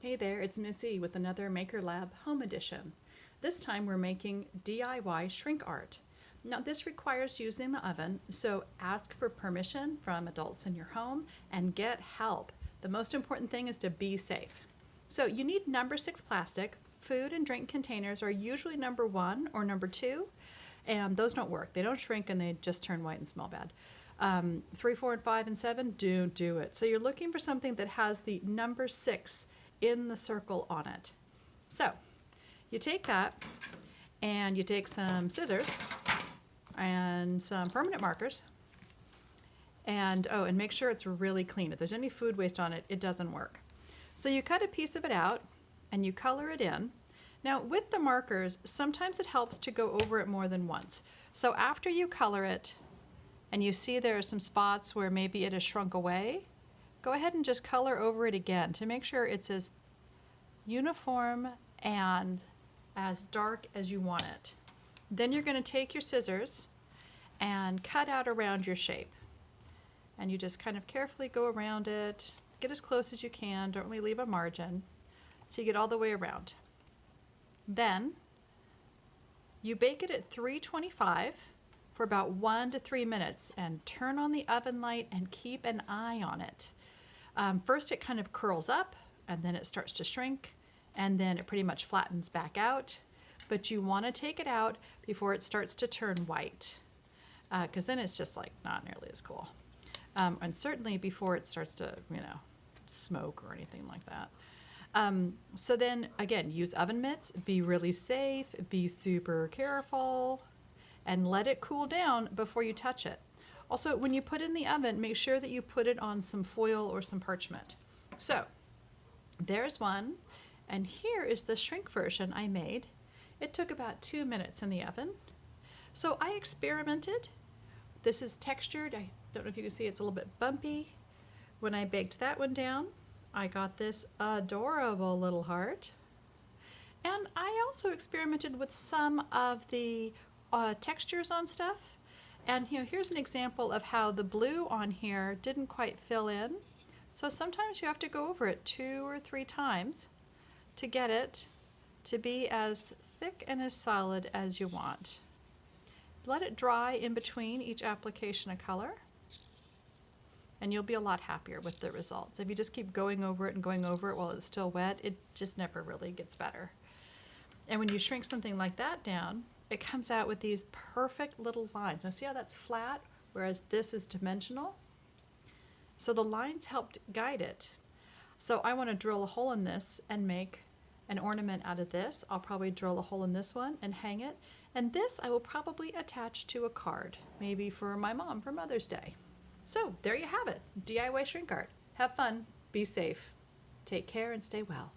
Hey there, it's Missy with another Maker Lab Home Edition. This time we're making DIY shrink art. Now this requires using the oven, so ask for permission from adults in your home and get help. The most important thing is to be safe. So you need number 6 plastic. Food and drink containers are usually number 1 or number 2, and those don't work. They don't shrink and they just turn white and smell bad. 3, 4, and 5, and 7 don't do it. So you're looking for something that has the number 6 in the circle on it. So you take that and you take some scissors and some permanent markers and make sure it's really clean. If there's any food waste on it, it doesn't work. So you cut a piece of it out and you color it in. Now with the markers, sometimes it helps to go over it more than once. So after you color it and you see there are some spots where maybe it has shrunk away, go ahead and just color over it again to make sure it's as uniform and as dark as you want it. Then you're going to take your scissors and cut out around your shape. And you just kind of carefully go around it, get as close as you can, don't really leave a margin, so you get all the way around. Then you bake it at 325 for about 1 to 3 minutes and turn on the oven light and keep an eye on it. First it kind of curls up and then it starts to shrink and then it pretty much flattens back out, but you want to take it out before it starts to turn white, because then it's just like not nearly as cool. And certainly before it starts to, smoke or anything like that. So then again, use oven mitts, be really safe, be super careful, and let it cool down before you touch it. Also, when you put it in the oven, make sure that you put it on some foil or some parchment. So there's one, and here is the shrink version I made. It took about 2 minutes in the oven. So I experimented. This is textured. I don't know if you can see, it's a little bit bumpy. When I baked that one down, I got this adorable little heart. And I also experimented with some of the textures on stuff. And here's an example of how the blue on here didn't quite fill in. So sometimes you have to go over it 2 or 3 times to get it to be as thick and as solid as you want. Let it dry in between each application of color, and you'll be a lot happier with the results. If you just keep going over it and going over it while it's still wet, it just never really gets better. And when you shrink something like that down, it comes out with these perfect little lines. Now see how that's flat, whereas this is dimensional? So the lines helped guide it. So I want to drill a hole in this and make an ornament out of this. I'll probably drill a hole in this one and hang it. And this I will probably attach to a card, maybe for my mom for Mother's Day. So there you have it, DIY shrink art. Have fun, be safe, take care and stay well.